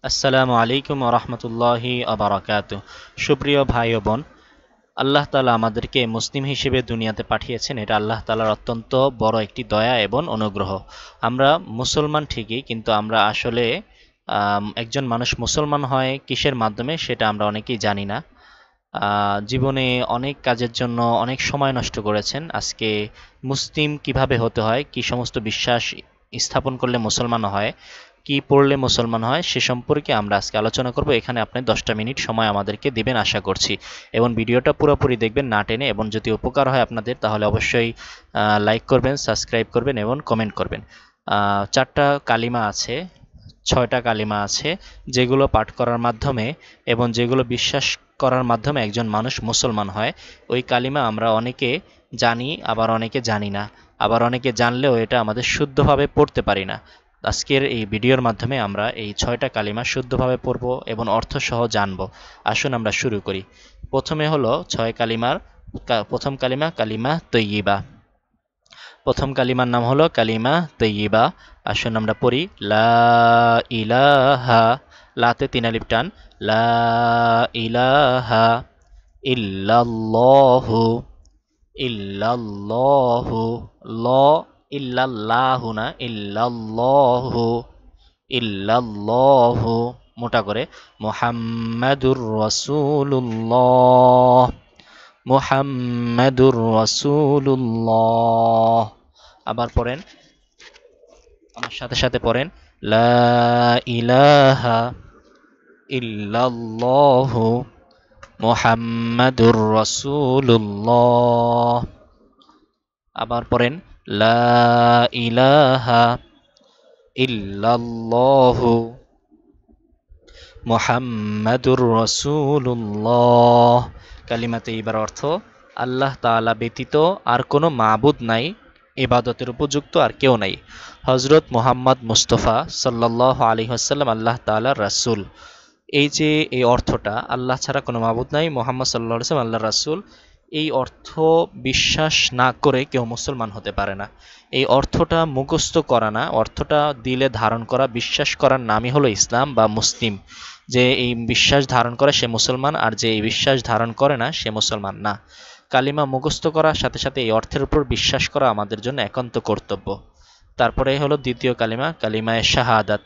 আসসালামু আলাইকুম ওয়া রাহমাতুল্লাহি ওয়া বারাকাতুহু। সুপ্রিয় ভাই ও বোন, আল্লাহ তাআলা আমাদেরকে মুসলিম হিসেবে দুনিয়াতে পাঠিয়েছেন। এটা আল্লাহ তাআলার অত্যন্ত বড় একটি দয়া এবং অনুগ্রহ। আমরা মুসলমান ঠিকই, কিন্তু আমরা আসলে একজন মানুষ মুসলমান হয় কিসের মাধ্যমে সেটা আমরা অনেকেই জানি না। জীবনে অনেক কাজের জন্য অনেক সময় নষ্ট করেছেন। আজকে মুসলিম কিভাবে হতে হয়, কি সমস্ত বিশ্বাস স্থাপন করলে মুসলমান হয়, কি পড়লে মুসলমান হয়, সে সম্পর্কে আমরা আজকে আলোচনা করব। এখানে আপনি 10টা মিনিট সময় আমাদেরকে দিবেন আশা করছি, এবং ভিডিওটা পুরোপুরি দেখবেন না টেনে। এবং যদি উপকার হয় আপনাদের তাহলে অবশ্যই লাইক করবেন, সাবস্ক্রাইব করবেন এবং কমেন্ট করবেন। 4টা কালিমা আছে, 6টা কালিমা আছে, যেগুলো পাঠ করার মাধ্যমে এবং যেগুলো বিশ্বাস করার মাধ্যমে একজন মানুষ মুসলমান হয়। ওই কালিমা আমরা অনেকে জানি, আবার অনেকে জানি না, আবার অনেকে জানলেও এটা আমাদের শুদ্ধভাবে পড়তে পারি না। আজকের এই ভিডিওর মাধ্যমে আমরা এই 6টা কালিমা শুদ্ধভাবে পড়ব এবং অর্থসহ জানব। আসুন আমরা শুরু করি। প্রথমে হলো 6 কালিমার প্রথম কালিমা, কালিমা তৈয়িবা। প্রথম কালিমার নাম হলো কালিমা তৈয়িবা। আসুন আমরা পড়ি। লা ইলাহা, লাতে 3 আলিফ টান। লা ইলাহা ইল্লাল্লাহু, ইল্লাল্লাহু, ল ইল্লাল্লাহু না, ইল্লাল্লাহু, ইল্লাল্লাহু, মোটা করে। মুহাম্মাদুর রাসূলুল্লাহ, মুহাম্মাদুর রাসূলুল্লাহ। আবার পড়েন, আমার সাথে সাথে পড়েন। লা ইলাহা ইল্লাল্লাহু মুহাম্মাদুর রাসূলুল্লাহ। আবার পড়েন। লা ইলাহা ইল্লাল্লাহু মুহাম্মাদুর রাসূলুল্লাহ। কালিমাতে এবার অর্থ, আল্লাহ তাআলা ব্যতীত আর কোনো মাবুদ নাই, ইবাদতের উপযুক্ত আর কেউ নাই। হযরত মুহাম্মদ মুস্তাফা সাল্লাল্লাহু আলাইহি ওয়াসাল্লাম আল্লাহ তাআলার রাসূল। এই যে এই অর্থটা, আল্লাহ ছাড়া কোনো মাবুদ নাই, মুহাম্মদ সাল্লাল্লাহু আলাইহি ওয়াসাল্লাম আল্লাহর রাসূল, এই অর্থ বিশ্বাস না করে কেউ মুসলমান হতে পারে না। এই অর্থটা মুখস্থ করা না, অর্থটা দিলে ধারণ করা, বিশ্বাস করার নামই হলো ইসলাম বা মুসলিম। যে এই বিশ্বাস ধারণ করে সে মুসলমান, আর যে এই বিশ্বাস ধারণ করে না সে মুসলমান না। কালিমা মুখস্থ করার সাথে সাথে এই অর্থের উপর বিশ্বাস করা আমাদের জন্য একান্ত কর্তব্য। তারপরে হলো দ্বিতীয় কালিমা, কালিমায়ে শাহাদাত।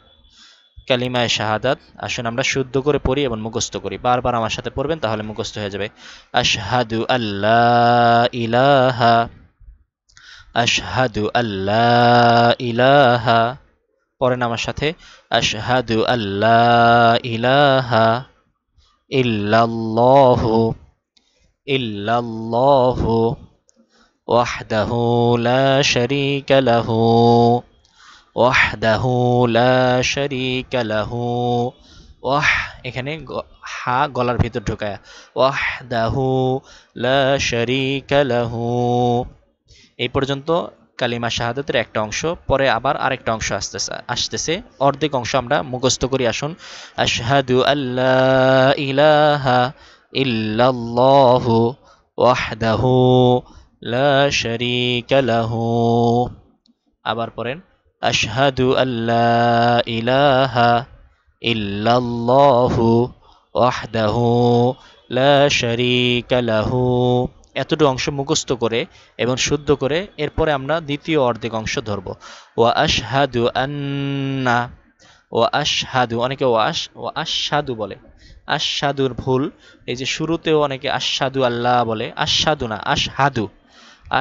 কালিমায়ে শাহাদাত, আসুন আমরা শুদ্ধ করে পড়ি এবং মুখস্থ করি। বারবার আমার সাথে পড়বেন, তাহলে মুখস্থ হয়ে যাবে। আশহাদু আল্লা ইলাহা, আশহাদু আল্লা ইলাহা। পড়েন আমার সাথে। আশহাদু আল্লা ইলাহা ইল্লাল্লাহু, ইল্লাল্লাহু ওয়াহদাহু লা শারীকা লাহু, ওয়াহদাহু লা শারীকা লাহু। ওয়াহ, এখানে হা গলার ভিতর ঢোকায়। ওয়াহদাহু লা শারীকা লাহু। এই পর্যন্ত কালিমা শাহাদাতের একটা অংশ। পরে আবার আরেকটা অংশ আসতেছে, অর্ধেক অংশ আমরা মুখস্থ করি। আসুন। আশহাদু আল্লা ইলাহা ইল্লাল্লাহু ওয়াহদাহু লা শারীকা লাহু। আবার পড়েন। আশহাদু আল্লা ইলাহা ইল্লাল্লাহু ওয়াহদাহু লা শারীকা লাহু। এতটুকু অংশ মুখস্থ করে এবং শুদ্ধ করে এরপরে আমরা দ্বিতীয় অর্ধেক অংশ ধরব। ওয়া আশহাদু আন্না, ওয়া আশহাদু, অনেকে ওয়া আশহাদু বলে, আশহাদুর ভুল। এই যে শুরুতেও অনেকে আশহাদু আল্লাহ বলে, আশহাদু না, আশহাদু।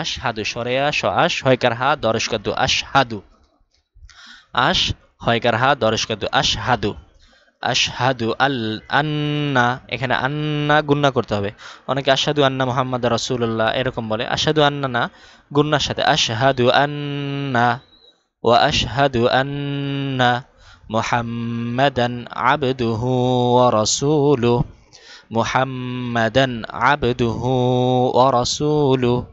আশহাদু, সরেয়া স আশ, হয়কার হা দরস্কাদু, আশহাদু। আশ, হয়কার হা দরস্কাদু, আশহাদু। আশহাদু আন্না, এখানে আন্না গুন্না করতে হবে। অনেকে আশহাদু আন্না মুহাম্মাদ রাসূলুল্লাহ এরকম বলে। আশহাদু আন্না না, গুন্নার সাথে। আশহাদু আন্না, ওয়া আশহাদু আন্না মুহাম্মাদান আবদুহু ওয়া রাসূলুহু, মুহাম্মাদান আবদুহু ওয়া রাসূলুহু,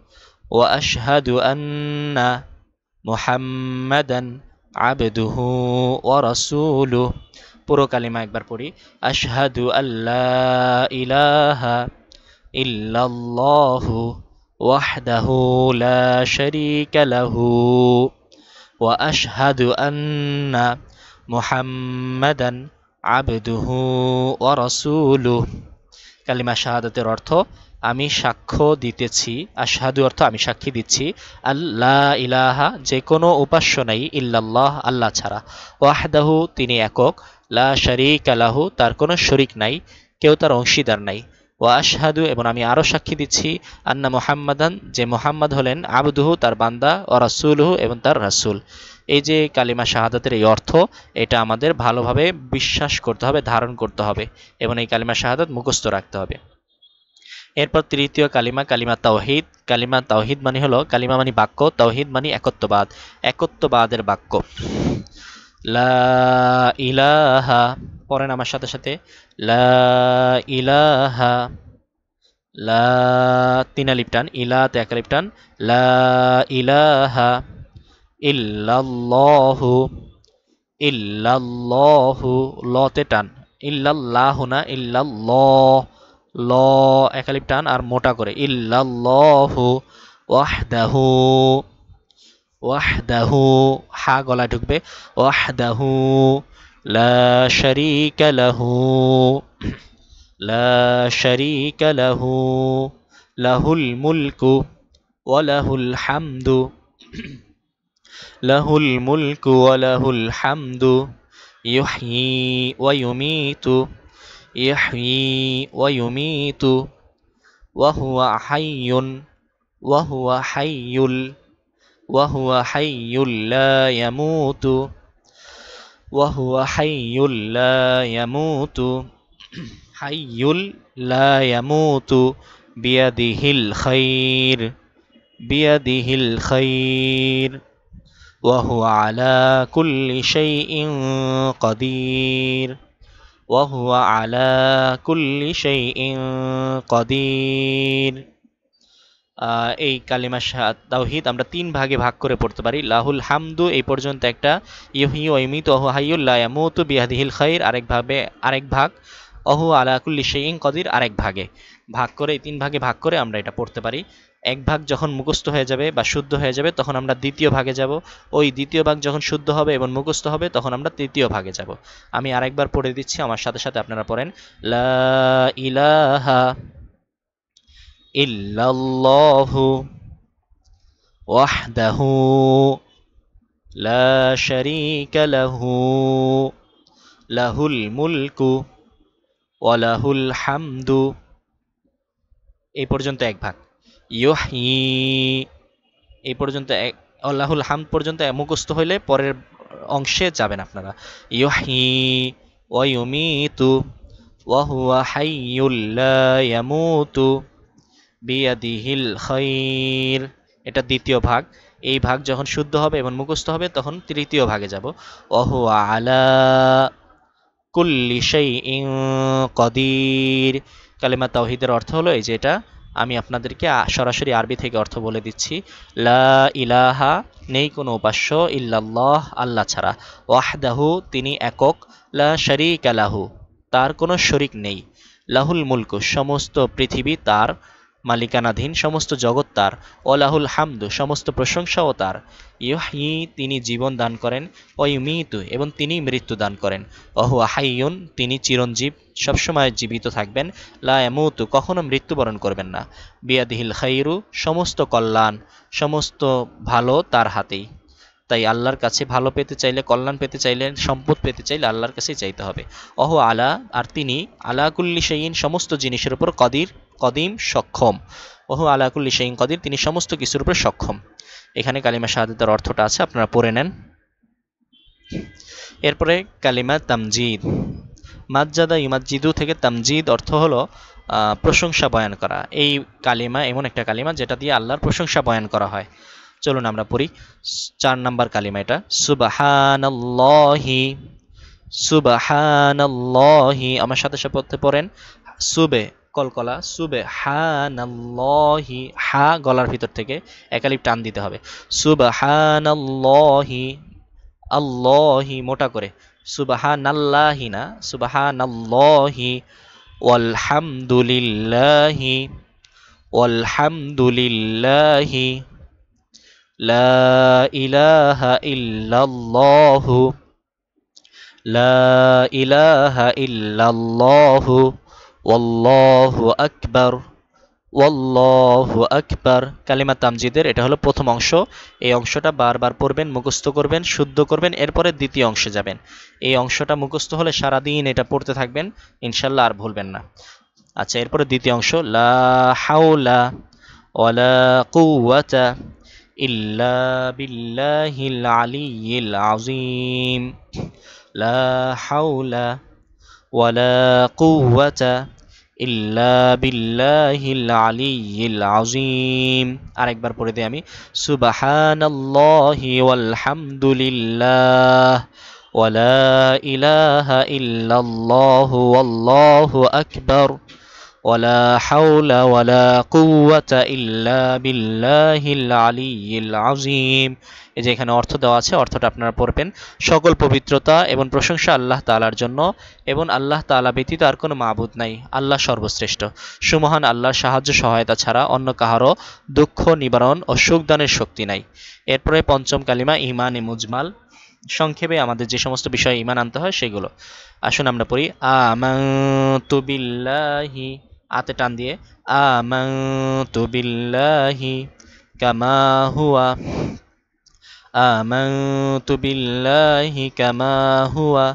ওয়া আশহাদু আন্না মুহাম্মাদান আবদুহু ওয়া রাসূলুহু। পুরো কালিমা একবার পড়ি। আশহাদু আল্লা ইলাহা ইল্লাল্লাহু ওয়াহদাহু লা শারীকা লাহু, ওয়া আশহাদু আন্না মুহাম্মাদান আবদুহু ওয়া রাসূলুহু। কালিমা শাহাদাতের অর্থ আমি সাক্ষ্য দিতেছি, আশহাদু অর্থ আমি সাক্ষী দিচ্ছি, আল্লা ইলাহা যে কোনো উপাস্য নাই, ইল্লাল্লাহ আল্লাহ ছাড়া, ওয়াহদাহু তিনি একক, লা শারীকা লাহু তার কোনো শরিক নাই, কেউ তার অংশীদার নাই, ওয়া আশহাদু এবং আমি আরও সাক্ষী দিচ্ছি, আন্না মুহাম্মাদান যে মুহাম্মদ হলেন, আবদুহু তার বান্দা, ও রাসূলুহু এবং তার রাসূল। এই যে কালিমা শাহাদাতের এই অর্থ, এটা আমাদের ভালোভাবে বিশ্বাস করতে হবে, ধারণ করতে হবে এবং এই কালিমা শাহাদাত মুখস্থ রাখতে হবে। এরপর তৃতীয় কালিমা, কালিমা তাওহীদ। কালিমা তাওহীদ মানে হলো, কালিমা মানে বাক্য, তাওহীদ মানে একত্ববাদ, একত্ববাদের বাক্য। লা ইলাহা, পড়েন আমার সাথে সাথে, লা ইলাহা, লা তিন আলিফ টান, ইলাতে এক আলিফ টান, লা ইলাহা ইল্লাল্লাহু, ইল্লাল্লাহু লতে টান, ইল্লাল্লাহু না, ইল্লাল্লাহ, ল এক আলিফ টান আর মোটা করে, ইল্লাল্লাহু ওয়াহদাহু, ওয়াহদাহু হা গলায় ঢুকবে, ওয়াহদাহু লা শারীকা লাহু, লা শারীকা লাহু, লাহুল মুলকু ওয়া লাহুল হামদু, লাহুল মুলকু ওয়া লাহুল হামদু, ইউহয়ী ওয়া ইউমীতু, ইউহয়ী ওয়া ইউমীতু, ওয়া হুয়া হাইয়ুন, ওয়া হুয়া হাইয়ুল, ওয়া হুয়া হাইয়ুল লা ইয়ামুতু, ওয়া হুয়া হাইয়ুল লা ইয়ামুতু, হাইয়ুল লা ইয়ামুতু, বিয়াদিহিল খাইর, বিয়াদিহিল খাইর, ওয়া হুয়া আলা কুল্লি শাইইন কাদির, ওয়া হুয়া আলা কুল্লি শাইইন কাদির। এই কালিমা তাওহীদ আমরা তিন ভাগে ভাগ করে পড়তে পারি। লাহুল হামদু এই পর্যন্ত একটা, ইউহয়ী ওয়া ইউমীতু ওয়া হুয়া হাইয়ুল লা ইয়ামুতু বিয়াদিহিল খাইর আরেক ভাগ, ওহু আলা কুল্লি শাইইন কাদির আরেক ভাগে, ভাগ করে এই তিন ভাগে ভাগ করে আমরা এটা পড়তে পারি। এক ভাগ যখন মুখস্থ হয়ে যাবে বা শুদ্ধ হয়ে যাবে তখন আমরা দ্বিতীয় ভাগে যাব, ওই দ্বিতীয় ভাগ যখন শুদ্ধ হবে এবং মুখস্থ হবে তখন আমরা তৃতীয় ভাগে যাব। আমি আরেকবার পড়ে দিচ্ছি, আমার সাথে সাথে আপনারা পড়েন। লা ইলাহা ইল্লাল্লাহু ওয়াহদাহু লা শারীকা লাহু, লাহুল মুলকু ওয়া লাহুল হামদু, এই পর্যন্ত এক ভাগ। ইউহয়ী এই পর্যন্ত লাহুল হামদ পর্যন্ত মুখস্থ হইলে পরের অংশে যাবেন আপনারা। ইউহয়ী ওয়া ইউমীতু ওয়া হুয়া হাইয়ুল লা ইয়ামুতু বিয়াদিহিল খাইর, এটা দ্বিতীয় ভাগ। এই ভাগ যখন শুদ্ধ হবে এবং মুখস্থ হবে তখন তৃতীয় ভাগে যাব। ওয়া হুয়া আলা কুল্লি শাইইন কাদির। কালিমা তাওহীদের অর্থ হলো এই যে এটা, আমি আপনাদেরকে সরাসরি আরবি থেকে অর্থ বলে দিচ্ছি। লা ইলাহা নেই কোনো উপাস্য, ইল্লাল্লাহ আল্লাহ ছাড়া, ওয়াহদাহু তিনি একক, লা শারীকা লাহু তার কোনো শরিক নেই, লাহুল মুলকু সমস্ত পৃথিবী তার মালিকানাধীন, সমস্ত জগৎ তার, ওয়ালাহুল হামদু সমস্ত প্রশংসাও তার, ইউহয়ী তিনি জীবন দান করেন, ওয়া ইউমীতু এবং তিনি মৃত্যু দান করেন, ওয়া হুয়া হাইয়ুন তিনি চিরঞ্জীব সবসময় জীবিত থাকবেন, লা ইয়ামুতু কখনো মৃত্যুবরণ করবেন না, বিয়াদিহিল খাইরু সমস্ত কল্যাণ সমস্ত ভালো তার হাতেই। তাই আল্লাহর কাছে ভালো পেতে চাইলে, কল্যাণ পেতে চাইলে, সম্পদ পেতে চাইলে আল্লাহর কাছেই চাইতে হবে। অহ আলা আর তিনি, আলা কুল্লি শাইইন সমস্ত জিনিসের উপর, কদির কদিম সক্ষম, ওহ আলা কুল্লি শাইইন কদির তিনি সমস্ত কিছুর উপর সক্ষম। এখানে কালিমা শাহাদাতের অর্থটা আছে, আপনারা পড়ে নেন। এরপরে কালিমা তামজিদ। মাজজাদা ইমাজ্জিদু থেকে তামজিদ অর্থ হলো প্রশংসা বয়ান করা। এই কালিমা এমন একটা কালিমা যেটা দিয়ে আল্লাহর প্রশংসা বয়ান করা হয়। চলুন আমরা পড়ি 4 নাম্বার কালিমা, এটা সুবহানাল্লাহি, সুবহানাল্লাহি আমার সাথে সাথে পড়েন। সুবে কলকলা, সুবহানাল্লাহি হা গলার ভিতর থেকে এক আলিফ টান দিতে হবে। সুবহানাল্লাহি, আল্লাহি মোটা করে, সুবহানাল্লাহি না, সুবহানাল্লাহি, ওয়ালহামদুলিল্লাহি, ওয়ালহামদুলিল্লাহি, লা ইলাহা ইল্লাল্লাহু, লা ইলাহা ইল্লাল্লাহু ওয়াল্লাহু আকবার ওয়াল্লাহু আকবার। কালিমা তামজিদের এটা হলো প্রথম অংশ। এই অংশটা বারবার পড়বেন, মুখস্থ করবেন, শুদ্ধ করবেন, এরপরে দ্বিতীয় অংশে যাবেন। এই অংশটা মুখস্থ হলে সারাদিন এটা পড়তে থাকবেন, ইনশাল্লাহ আর ভুলবেন না। আচ্ছা, এরপরে দ্বিতীয় অংশ, লা হাওলা ওয়ালা কুওয়াতা ইল্লা বিল্লাহিল আলিয়্যিল আযীম। লা হাওলা ওয়ালা কুওয়াতা ইল্লা বিল্লাহিল আলিয়্যিল আযীম। আরেকবার পড়ে দিই আমি, সুবহানাল্লাহি ওয়াল হামদুলিল্লাহ ওয়ালা ইলাহা ইল্লাল্লাহু ওয়াল্লাহু আকবার ওয়ালা হাওলা ওয়ালা কুওয়াতা ইল্লা বিল্লাহিল আলিয়্যিল আযীম। এই যে এখানে অর্থ দেওয়া আছে, অর্থটা আপনারা পড়বেন। সকল পবিত্রতা এবং প্রশংসা আল্লাহ তাআলার জন্য, এবং আল্লাহ তাআলা ব্যতীত আর কোনো মাবুদ নাই, আল্লাহ সর্বশ্রেষ্ঠ। সুমহান আল্লাহর সাহায্য সহায়তা ছাড়া অন্য কাহারও দুঃখ নিবারণ ও সুখদানের শক্তি নাই। এরপরে পঞ্চম কালিমা ঈমানে মুজমাল। সংক্ষেপে আমাদের যে সমস্ত বিষয়ে ঈমান আনতে হয় সেগুলো। আসুন আমরা পড়ি, আমানতু বিল্লাহি, আতে টান দিয়ে, আমানতু বিল্লাহি কামা হুয়া, আমানতু বিল্লাহি কামা হুয়া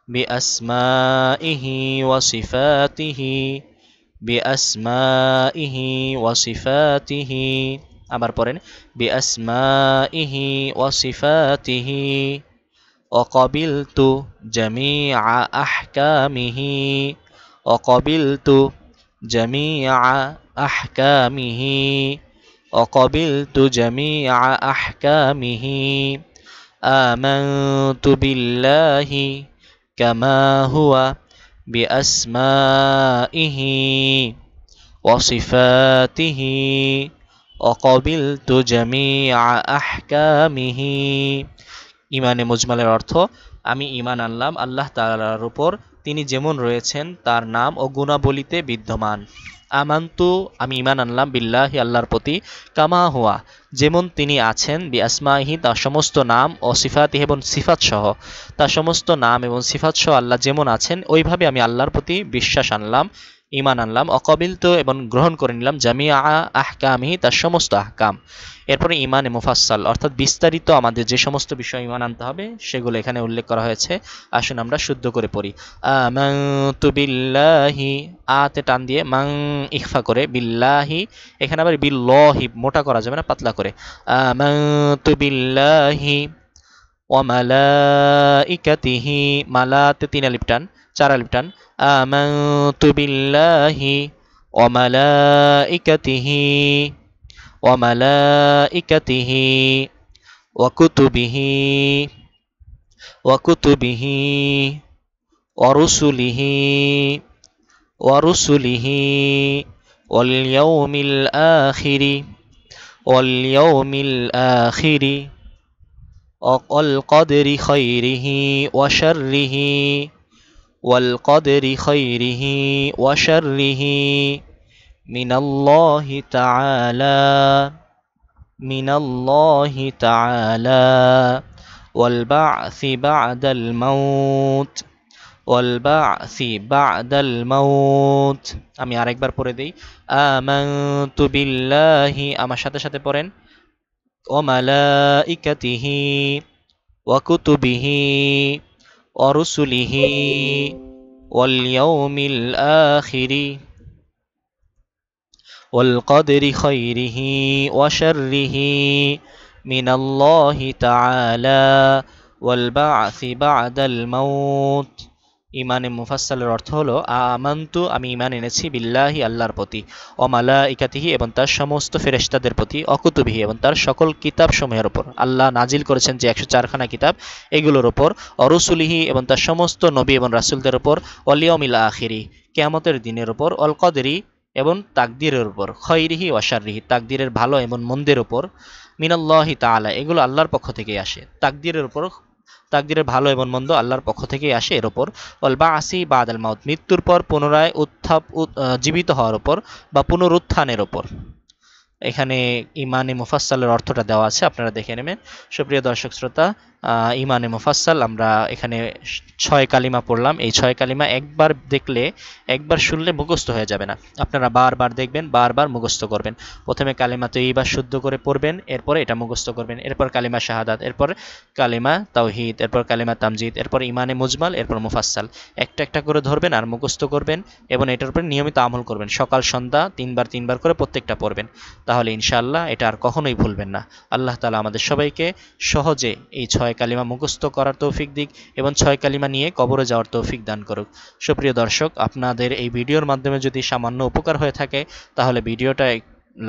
বিআসমাইহি ওয়া সিফাতিহি, বিআসমাইহি ওয়া সিফাতিহি। আবার পড়েন, বিআসমাইহি ওয়া সিফাতিহি ওয়াকাবিলতু জামিআ আহকামিহি, ওয়াকাবিলতু জামিআ আহকামিহি, وقبلت جميع أحكامه آمنت بالله كما هو بأسمائه وصفاته وقبلت جميع أحكامه। ইমানে মুজমালের অর্থ, আমি ঈমান আনলাম আল্লাহ তাআলার উপর, তিনি যেমন রয়েছেন তার নাম ও গুণাবলীতে বিদ্যমান। আমান্তু, আমি ঈমান আনলাম, বিল্লাহি, আল্লাহর প্রতি, কামা হুয়া, যেমন তিনি আছেন, বিআসমাইহি, তার সমস্ত নাম, ও সিফাতিহি, এবং সিফাত সহ, তার সমস্ত নাম এবং সিফাত সহ আল্লাহ যেমন আছেন ওইভাবে আমি আল্লাহর প্রতি বিশ্বাস আনলাম, ঈমান আনলাম। অকাবিলতু, এবং গ্রহণ করে নিলাম, জামিআ আহকামিহি, তার সমস্ত আহকাম। এরপরে ঈমানে মুফাসসাল, অর্থাৎ বিস্তারিত আমাদের যে সমস্ত বিষয় ঈমান আনতে হবে সেগুলো এখানে উল্লেখ করা হয়েছে। আসুন আমরা শুদ্ধ করে পড়ি, আমানতু বিল্লাহি, আতে টান দিয়ে, মাং ইখফা করে, বিল্লাহি, এখানে আবার বিল্লাহি মোটা করা যাবে না, পাতলা করে, আমানতু বিল্লাহি ওয়া মালাইকাতিহি, মালাতে 3 আলিফ টান, 4 আলিফ টান, আমানতু বিল্লাহি ওয়া মালাইকাতিহি ওয়া মালাইকাতিহি ওয়া কুতুবিহি ওয়া কুতুবিহি ওয়া রুসুলিহি ওয়া রুসুলিহি ওয়াল ইয়াউমিল আখিরি ওয়াল ইয়াউমিল আখিরি ওয়াল কদরি খাইরিহি ওয়া শাররিহি ওয়াল কদরি খাইরিহি ওয়া শাররিহি মিনাল্লাহি তাআলা মিনাল্লাহি তাআলা ওয়াল বা'সি বা'দাল মাউত ওয়াল বা'সি বা'দাল মাউত। আমি আরেকবার পড়ে দেই, আমানতু বিল্লাহি, আমার সাথে সাথে পড়েন, ওয়া মালাইকাতিহি ওয়া কুতুবিহি ওয়া রুসুলিহি ওয়াল ইয়াউমিল আখিরি ওয়াল কদরি খাইরিহি ওয়া শাররিহি মিনাল্লাহি তাআলা ওয়াল বা'সি বা'দাল মাউত। ঈমানে মুফাসসালের অর্থ হলো, আমানতু, আমি ঈমান এনেছি, বিল্লাহি, আল্লাহর প্রতি, ও মালাইকাতিহি, এবং তার সমস্ত ফেরেশতাদের প্রতি, অকুতুবিহি, এবং তার সকল কিতাবসমূহের উপর, আল্লাহ নাজিল করেছেন যে 104খানা কিতাব এগুলোর উপর, অরুসুলিহি, এবং তার সমস্ত নবী এবং রাসূলদের উপর, ওয়াল ইয়াউমিল আখিরি, কিয়ামতের দিনের উপর, অল কদরি, এবং তাকদীরের উপর, খাইরিহি ওয়া শাররিহি, তাকদীরের ভালো এবং মন্দের উপর, মিনাল্লাহি তাআলা, এগুলো আল্লাহর পক্ষ থেকেই আসে, তাকদীরের উপর, তাকদীরের ভালো এবং মন্দ আল্লাহর পক্ষ থেকেই আসে, এর উপর, ওয়াল বা'সি বা'দাল মাউত, মৃত্যুর পর পুনরায় জীবিত হওয়ার উপর বা পুনরুত্থানের উপর। এখানে ঈমানে মুফাসসালের অর্থটা দেওয়া আছে, আপনারা দেখে নেবেন। সুপ্রিয় দর্শক শ্রোতা, ইমানে মুফাসসাল আমরা এখানে 6 কালিমা পড়লাম। এই 6 কালিমা একবার দেখলে, একবার শুনলে মুখস্থ হয়ে যাবে না, আপনারা বারবার দেখবেন, বারবার মুখস্থ করবেন। প্রথমে কালিমা তৈয়্যিবা শুদ্ধ করে পড়বেন, এরপরে এটা মুখস্থ করবেন, এরপর কালিমা শাহাদাত, এরপর কালিমা তাওহীদ, এরপর কালিমা তামজিদ, এরপর ইমানে মুজমাল, এরপর মুফাসসাল। একটা একটা করে ধরবেন আর মুখস্থ করবেন এবং এটার উপরে নিয়মিত আমল করবেন। সকাল সন্ধ্যা 3 বার করে প্রত্যেকটা পড়বেন, তাহলে ইনশাআল্লাহ এটা আর কখনোই ভুলবেন না। আল্লাহ তাআলা আমাদের সবাইকে সহজে এই 6 কালিমা মুখস্থ করার তৌফিক দিক এবং 6 কালিমা নিয়ে কবরে যাওয়ার তৌফিক দান করুক। সুপ্রিয় দর্শক, আপনাদের এই ভিডিওর মাধ্যমে যদি সামান্য উপকার হয়ে থাকে তাহলে ভিডিওটা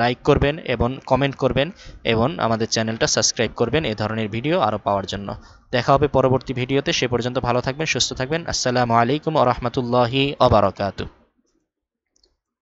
লাইক করবেন এবং কমেন্ট করবেন এবং আমাদের চ্যানেলটা সাবস্ক্রাইব করবেন এই ধরনের ভিডিও আরও পাওয়ার জন্য। দেখা হবে পরবর্তী ভিডিওতে। সে পর্যন্ত ভালো থাকবেন, সুস্থ থাকবেন। আসসালামু আলাইকুম ওয়া রাহমাতুল্লাহি ওয়া বারাকাতুহু।